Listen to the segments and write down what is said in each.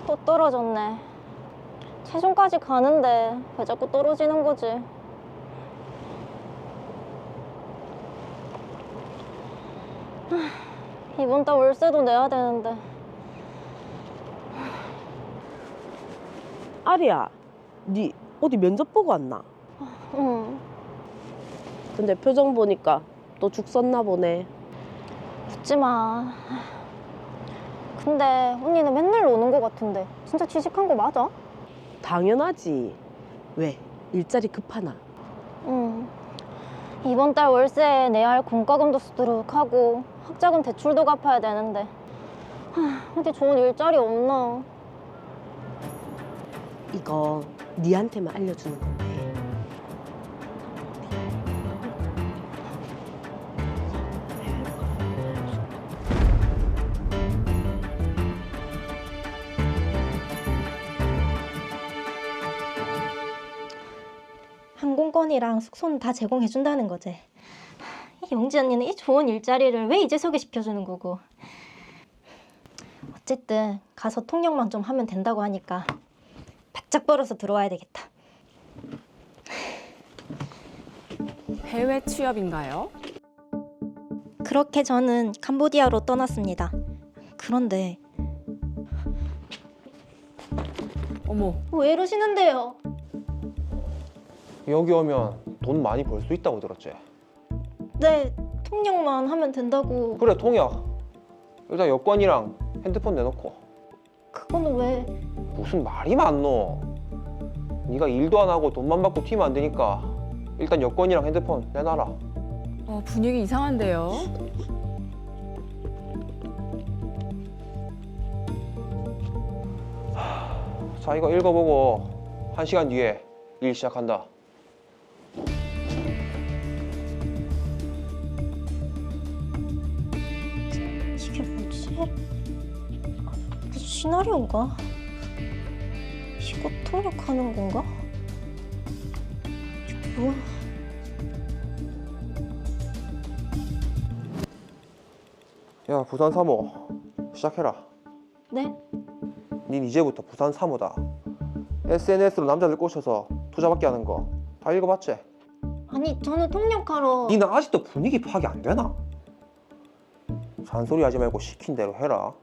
또 떨어졌네. 최종까지 가는데 왜 자꾸 떨어지는 거지? 이번 달 월세도 내야 되는데. 아리야, 니 어디 면접 보고 왔나? 응. 근데 표정 보니까 또 죽 썼나 보네. 묻지 마. 근데 언니는 맨날 오는 거 같은데 진짜 취직한 거 맞아? 당연하지. 왜? 일자리 급하나? 응. 이번 달 월세에 내야 할 공과금도 수두룩하고 학자금 대출도 갚아야 되는데 어디 좋은 일자리 없나? 이거 니한테만 알려주는 건데. 항공권이랑 숙소는 다 제공해준다는 거지. 이 영지 언니는 이 좋은 일자리를 왜 이제 소개시켜주는 거고. 어쨌든 가서 통역만 좀 하면 된다고 하니까 바짝 벌어서 들어와야 되겠다. 해외 취업인가요? 그렇게 저는 캄보디아로 떠났습니다. 그런데 어머, 왜 이러시는데요? 여기 오면 돈 많이 벌 수 있다고 들었지? 네, 통역만 하면 된다고. 그래, 통역. 일단 여권이랑 핸드폰 내놓고. 그거는 왜? 무슨 말이 많노? 네가 일도 안 하고 돈만 받고 튀면 안 되니까 일단 여권이랑 핸드폰 내놔라. 분위기 이상한데요? 자, 이거 읽어보고 1시간 뒤에 일 시작한다. 이게 뭐지? 무슨 시나리오인가? 이거 통역하는 건가? 이거 뭐야? 야, 부산 3호 시작해라. 네? 닌 이제부터 부산 3호다. SNS로 남자들 꼬셔서 투자받게 하는 거 다 읽어봤지? 아니, 저는 통역하러. 니는 아직도 분위기 파악이 안 되나? 잔소리 하지 말고 시킨 대로 해라.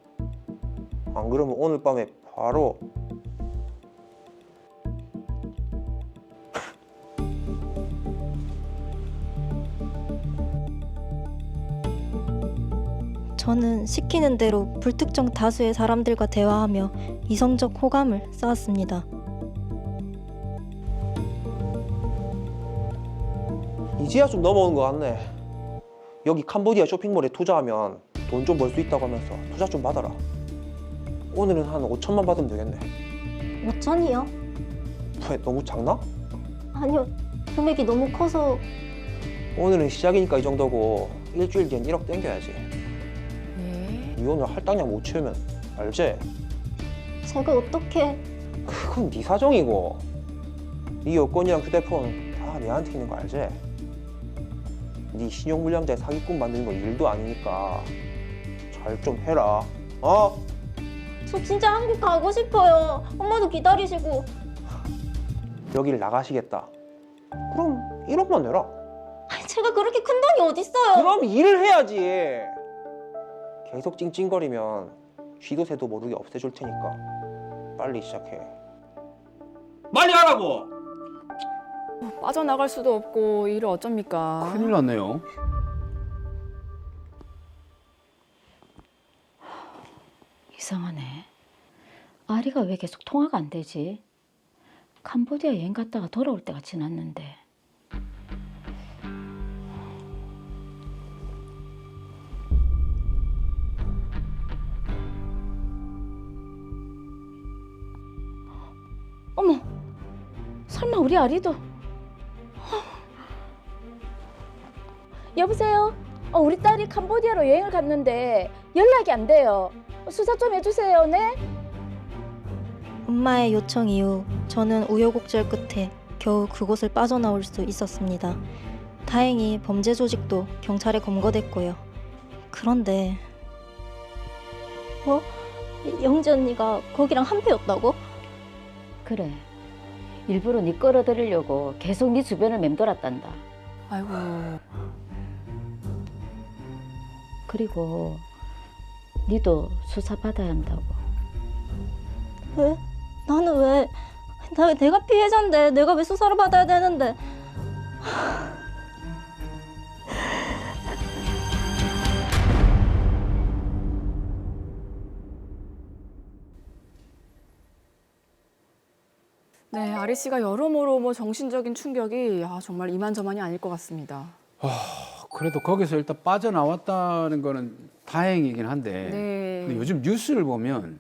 안 그러면 오늘 밤에 바로 저는 시키는 대로 불특정 다수의 사람들과 대화하며 이성적 호감을 쌓았습니다. 이제야 좀 넘어오는 것 같네. 여기 캄보디아 쇼핑몰에 투자하면 돈 좀 벌 수 있다고 하면서 투자 좀 받아라. 오늘은 한 5천만 받으면 되겠네. 5천이요? 왜, 너무 작나? 아니요, 금액이 너무 커서. 오늘은 시작이니까 이 정도고 일주일 뒤엔 1억 땡겨야지. 예. 니 오늘 할당량 못 채우면 알지? 제가 어떻게. 그건 네 사정이고 네 여권이랑 휴대폰 다 내한테 있는 거 알지? 네 신용불량자의 사기꾼 만드는 거 일도 아니니까 잘 좀 해라. 어? 저 진짜 한국 가고 싶어요. 엄마도 기다리시고. 여길 나가시겠다. 그럼 1억만 내라. 아니, 제가 그렇게 큰 돈이 어딨어요. 그럼 일을 해야지. 계속 찡찡거리면 쥐도 새도 모르게 없애줄 테니까 빨리 시작해. 빨리 하라고! 빠져나갈 수도 없고 일을 어쩝니까? 큰일 났네요. 이상하네. 아리가 왜 계속 통화가 안 되지? 캄보디아 여행 갔다가 돌아올 때가 지났는데. 어머, 설마 우리 아리도? 여보세요? 우리 딸이 캄보디아로 여행을 갔는데 연락이 안 돼요. 수사 좀 해주세요, 네? 엄마의 요청 이후 저는 우여곡절 끝에 겨우 그곳을 빠져나올 수 있었습니다. 다행히 범죄 조직도 경찰에 검거됐고요. 그런데 영지 언니가 거기랑 한패였다고? 그래. 일부러 네 끌어들이려고 계속 네 주변을 맴돌았단다. 아이고. 그리고 니도 수사 받아야 한다고. 왜? 나는 왜? 내가 피해자인데 내가 왜 수사를 받아야 되는데? 네, 아리 씨가 여러모로 뭐 정신적인 충격이 정말 이만저만이 아닐 것 같습니다. 그래도 거기서 일단 빠져나왔다는 거는 다행이긴 한데 네. 근데 요즘 뉴스를 보면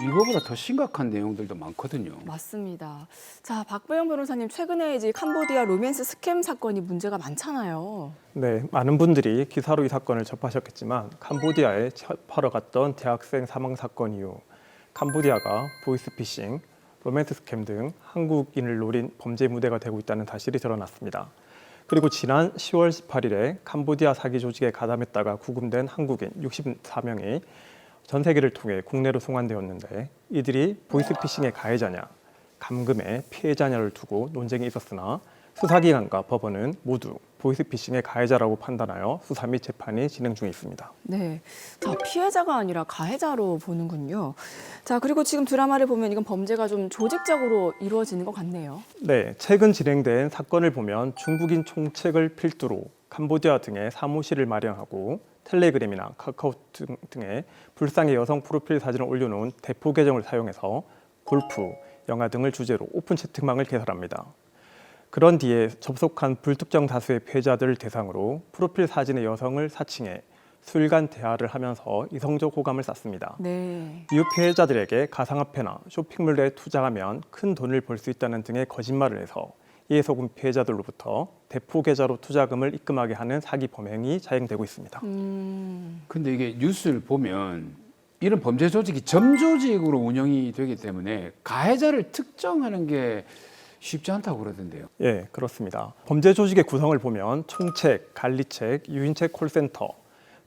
이거보다 더 심각한 내용들도 많거든요. 맞습니다. 자, 박배영 변호사님, 최근에 이제 캄보디아 로맨스 스캠 사건이 문제가 많잖아요. 네, 많은 분들이 기사로 이 사건을 접하셨겠지만 캄보디아에 취업하러 갔던 대학생 사망 사건 이후 캄보디아가 보이스피싱, 로맨스 스캠 등 한국인을 노린 범죄 무대가 되고 있다는 사실이 드러났습니다. 그리고 지난 10월 18일에 캄보디아 사기 조직에 가담했다가 구금된 한국인 64명이 전 세계를 통해 국내로 송환되었는데 이들이 보이스피싱의 가해자냐, 감금의 피해자냐를 두고 논쟁이 있었으나 수사기관과 법원은 모두 보이스피싱의 가해자라고 판단하여 수사 및 재판이 진행 중에 있습니다. 네. 자, 피해자가 아니라 가해자로 보는군요. 자, 그리고 지금 드라마를 보면 이건 범죄가 좀 조직적으로 이루어지는 것 같네요. 네, 최근 진행된 사건을 보면 중국인 총책을 필두로 캄보디아 등의 사무실을 마련하고 텔레그램이나 카카오 등의 불상의 여성 프로필 사진을 올려놓은 대포 계정을 사용해서 골프, 영화 등을 주제로 오픈 채팅방을 개설합니다. 그런 뒤에 접속한 불특정 다수의 피해자들을 대상으로 프로필 사진의 여성을 사칭해 수일간 대화를 하면서 이성적 호감을 쌓습니다. 네. 이후 피해자들에게 가상화폐나 쇼핑몰에 투자하면 큰 돈을 벌 수 있다는 등의 거짓말을 해서 이에 속은 피해자들로부터 대포 계좌로 투자금을 입금하게 하는 사기 범행이 자행되고 있습니다. 근데 이게 뉴스를 보면 이런 범죄 조직이 점조직으로 운영이 되기 때문에 가해자를 특정하는 게 쉽지 않다고 그러던데요. 예, 그렇습니다. 범죄 조직의 구성을 보면 총책, 관리책, 유인책 콜센터,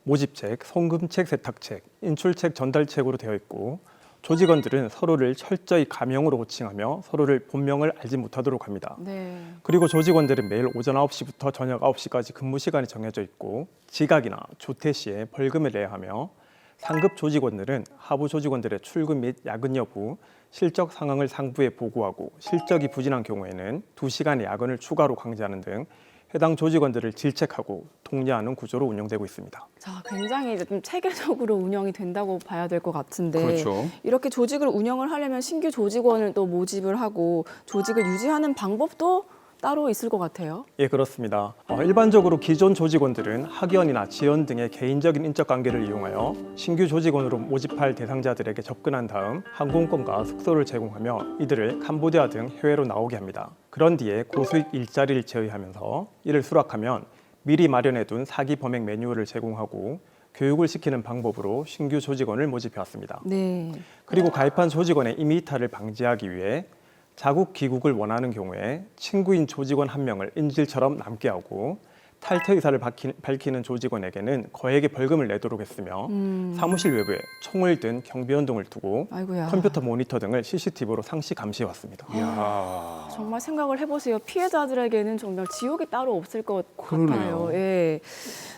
모집책, 송금책, 세탁책, 인출책, 전달책으로 되어 있고 조직원들은 서로를 철저히 가명으로 호칭하며 서로를 본명을 알지 못하도록 합니다. 네. 그리고 조직원들은 매일 오전 9시부터 저녁 9시까지 근무 시간이 정해져 있고 지각이나 조퇴 시에 벌금을 내야 하며 상급 조직원들은 하부 조직원들의 출근 및 야근 여부, 실적 상황을 상부에 보고하고 실적이 부진한 경우에는 2시간의 야근을 추가로 강제하는 등 해당 조직원들을 질책하고 통제하는 구조로 운영되고 있습니다. 자, 굉장히 이제 좀 체계적으로 운영이 된다고 봐야 될 것 같은데 그렇죠. 이렇게 조직을 운영을 하려면 신규 조직원을 또 모집을 하고 조직을 유지하는 방법도 따로 있을 것 같아요. 예, 그렇습니다. 일반적으로 기존 조직원들은 학연이나 지연 등의 개인적인 인적 관계를 이용하여 신규 조직원으로 모집할 대상자들에게 접근한 다음 항공권과 숙소를 제공하며 이들을 캄보디아 등 해외로 나오게 합니다. 그런 뒤에 고수익 일자리를 제의하면서 이를 수락하면 미리 마련해둔 사기 범행 매뉴얼을 제공하고 교육을 시키는 방법으로 신규 조직원을 모집해왔습니다. 네. 그리고 가입한 조직원의 임의 이탈을 방지하기 위해 자국 귀국을 원하는 경우에 친구인 조직원 한 명을 인질처럼 남게 하고 탈퇴 의사를 밝히는 조직원에게는 거액의 벌금을 내도록 했으며 사무실 외부에 총을 든 경비원 등을 두고 아이고야. 컴퓨터 모니터 등을 CCTV로 상시 감시해왔습니다. 이야. 정말 생각을 해보세요. 피해자들에게는 정말 지옥이 따로 없을 것 그러네요. 같아요. 예.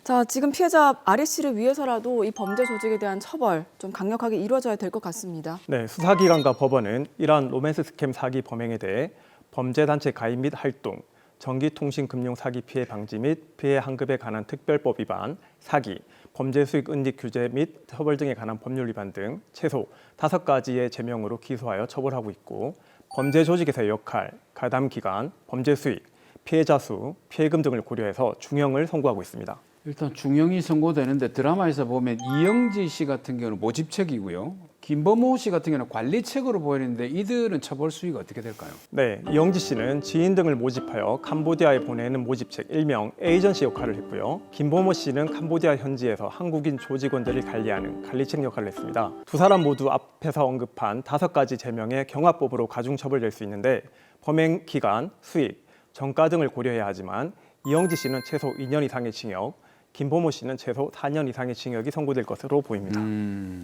자, 지금 피해자 아리 씨를 위해서라도 이 범죄 조직에 대한 처벌 좀 강력하게 이루어져야 될 것 같습니다. 네, 수사기관과 법원은 이러한 로맨스 스캠 사기 범행에 대해 범죄단체 가입 및 활동, 전기통신금융 사기 피해 방지 및 피해 환급에 관한 특별법 위반, 사기, 범죄 수익 은닉 규제 및 처벌 등에 관한 법률 위반 등 최소 5가지의 제명으로 기소하여 처벌하고 있고 범죄 조직에서의 역할, 가담 기간, 범죄 수익, 피해자 수, 피해금 등을 고려해서 중형을 선고하고 있습니다. 일단 중형이 선고되는데 드라마에서 보면 이영지 씨 같은 경우는 모집책이고요. 김범호 씨 같은 경우는 관리책으로 보이는데 이들은 처벌 수위가 어떻게 될까요? 네, 이영지 씨는 지인 등을 모집하여 캄보디아에 보내는 모집책 일명 에이전시 역할을 했고요. 김범호 씨는 캄보디아 현지에서 한국인 조직원들을 관리하는 관리책 역할을 했습니다. 두 사람 모두 앞에서 언급한 5가지 제명의 경화법으로 가중처벌될 수 있는데 범행 기간, 수익, 정가 등을 고려해야 하지만 이영지 씨는 최소 2년 이상의 징역, 김보모 씨는 최소 4년 이상의 징역이 선고될 것으로 보입니다.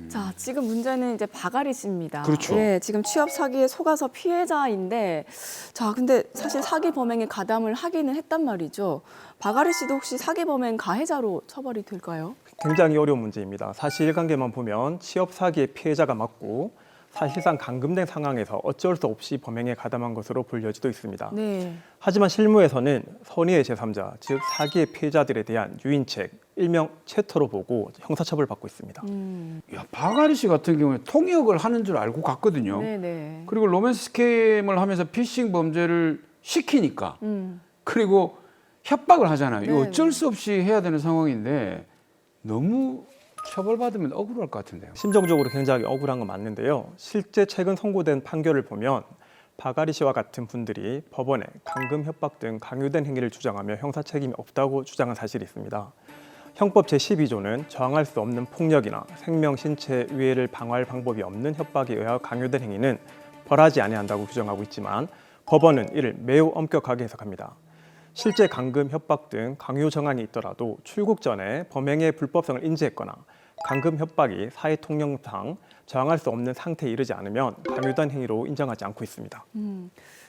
자, 지금 문제는 이제 바가리 씨입니다. 그렇죠. 예, 지금 취업 사기에 속아서 피해자인데, 자, 근데 사실 사기 범행에 가담을 하기는 했단 말이죠. 바가리 씨도 혹시 사기 범행 가해자로 처벌이 될까요? 굉장히 어려운 문제입니다. 사실관계만 보면 취업 사기의 피해자가 맞고 사실상 감금된 상황에서 어쩔 수 없이 범행에 가담한 것으로 볼 여지도 있습니다. 네. 하지만 실무에서는 선의의 제3자, 즉 사기의 피해자들에 대한 유인책, 일명 채터로 보고 형사처벌을 받고 있습니다. 야, 바가리 씨 같은 경우에 통역을 하는 줄 알고 갔거든요. 네네. 그리고 로맨스 스캠을 하면서 피싱 범죄를 시키니까 그리고 협박을 하잖아요. 이거 네. 어쩔 수 없이 해야 되는 상황인데 너무 처벌받으면 억울할 것 같은데요. 심정적으로 굉장히 억울한 건 맞는데요. 실제 최근 선고된 판결을 보면 바가리 씨와 같은 분들이 법원에 감금, 협박 등 강요된 행위를 주장하며 형사 책임이 없다고 주장한 사실이 있습니다. 형법 제12조는 저항할 수 없는 폭력이나 생명, 신체 위해를 방어할 방법이 없는 협박에 의하여 강요된 행위는 벌하지 아니한다고 규정하고 있지만 법원은 이를 매우 엄격하게 해석합니다. 실제 감금, 협박 등 강요 정황이 있더라도 출국 전에 범행의 불법성을 인지했거나 감금, 협박이 사회 통념상 저항할 수 없는 상태에 이르지 않으면 강요된 행위로 인정하지 않고 있습니다.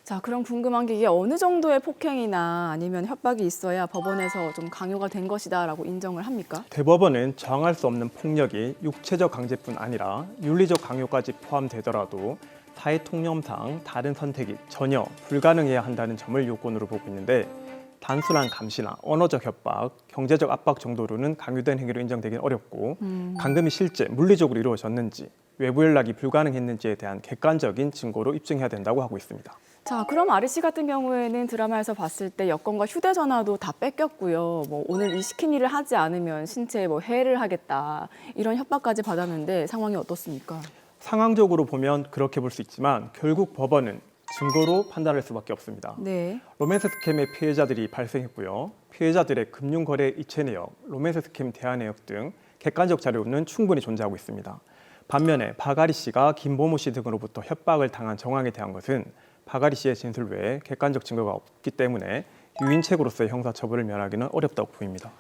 자, 그럼 궁금한 게 이게 어느 정도의 폭행이나 아니면 협박이 있어야 법원에서 좀 강요가 된 것이다라고 인정을 합니까? 대법원은 저항할 수 없는 폭력이 육체적 강제뿐 아니라 윤리적 강요까지 포함되더라도 사회 통념상 다른 선택이 전혀 불가능해야 한다는 점을 요건으로 보고 있는데 단순한 감시나 언어적 협박, 경제적 압박 정도로는 강요된 행위로 인정되기는 어렵고 감금이 실제 물리적으로 이루어졌는지 외부 연락이 불가능했는지에 대한 객관적인 증거로 입증해야 된다고 하고 있습니다. 자, 그럼 아리 씨 같은 경우에는 드라마에서 봤을 때 여권과 휴대전화도 다 뺏겼고요. 뭐 오늘 이 시킨 일을 하지 않으면 신체에 뭐 해를 하겠다 이런 협박까지 받았는데 상황이 어떻습니까? 상황적으로 보면 그렇게 볼 수 있지만 결국 법원은 증거로 판단할 수밖에 없습니다. 네. 로맨스 스캠의 피해자들이 발생했고요. 피해자들의 금융거래 이체 내역, 로맨스 스캠 대화 내역 등 객관적 자료는 충분히 존재하고 있습니다. 반면에 바가리 씨가 김보모 씨 등으로부터 협박을 당한 정황에 대한 것은 바가리 씨의 진술 외에 객관적 증거가 없기 때문에 유인책으로서의 형사처벌을 면하기는 어렵다고 보입니다.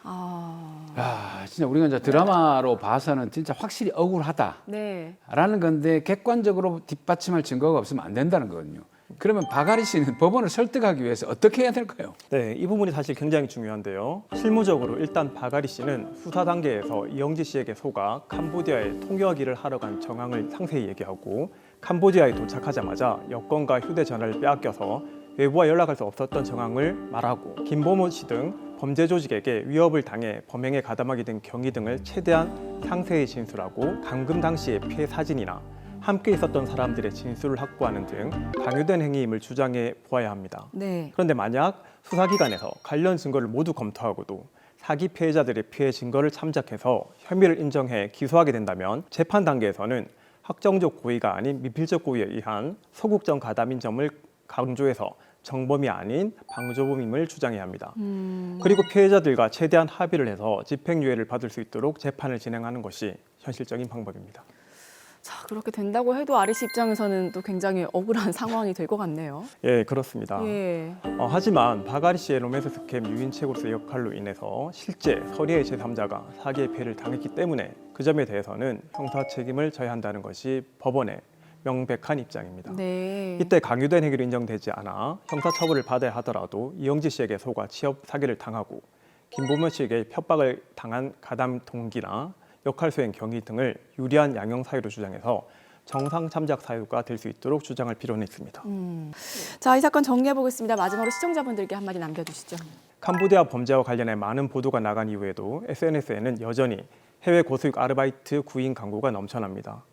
야, 진짜 우리가 이제 드라마로 봐서는 진짜 확실히 억울하다라는 네. 건데 객관적으로 뒷받침할 증거가 없으면 안 된다는 거거든요. 그러면 바가리 씨는 법원을 설득하기 위해서 어떻게 해야 될까요? 네, 이 부분이 사실 굉장히 중요한데요. 실무적으로 일단 바가리 씨는 수사 단계에서 이영지 씨에게 속아 캄보디아에 통역 일을 하러 간 정황을 상세히 얘기하고 캄보디아에 도착하자마자 여권과 휴대전화를 빼앗겨서 외부와 연락할 수 없었던 정황을 말하고 김보모 씨 등 범죄 조직에게 위협을 당해 범행에 가담하게 된 경위 등을 최대한 상세히 진술하고 감금 당시의 피해 사진이나 함께 있었던 사람들의 진술을 확보하는 등 강요된 행위임을 주장해 보아야 합니다. 네. 그런데 만약 수사기관에서 관련 증거를 모두 검토하고도 사기 피해자들의 피해 증거를 참작해서 혐의를 인정해 기소하게 된다면 재판 단계에서는 확정적 고의가 아닌 미필적 고의에 의한 소극적 가담인 점을 강조해서 정범이 아닌 방조범임을 주장해야 합니다. 그리고 피해자들과 최대한 합의를 해서 집행유예를 받을 수 있도록 재판을 진행하는 것이 현실적인 방법입니다. 자, 그렇게 된다고 해도 아리 씨 입장에서는 또 굉장히 억울한 상황이 될 것 같네요. 예, 그렇습니다. 예. 하지만 바가리 씨의 로맨스 스캠 유인책으로서의 역할로 인해서 실제 선의의 제3자가 사기의 피해를 당했기 때문에 그 점에 대해서는 형사 책임을 져야 한다는 것이 법원의 명백한 입장입니다. 네. 이때 강요된 행위로 인정되지 않아 형사처벌을 받아야 하더라도 이영지 씨에게 속아 취업 사기를 당하고 김보모 씨에게 협박을 당한 가담 동기나 역할 수행 경위 등을 유리한 양형 사유로 주장해서 정상 참작 사유가 될 수 있도록 주장할 필요는 있습니다. 자, 이 사건 정리해 보겠습니다. 마지막으로 시청자분들께 한마디 남겨주시죠. 캄보디아 범죄와 관련해 많은 보도가 나간 이후에도 SNS에는 여전히 해외 고수익 아르바이트 구인 광고가 넘쳐납니다.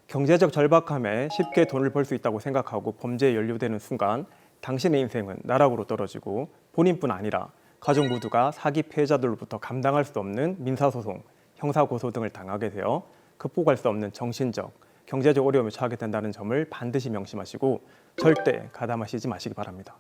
경제적 절박함에 쉽게 돈을 벌 수 있다고 생각하고 범죄에 연루되는 순간 당신의 인생은 나락으로 떨어지고 본인뿐 아니라 가족 모두가 사기 피해자들로부터 감당할 수 없는 민사소송, 형사고소 등을 당하게 되어 극복할 수 없는 정신적, 경제적 어려움에 처하게 된다는 점을 반드시 명심하시고 절대 가담하시지 마시기 바랍니다.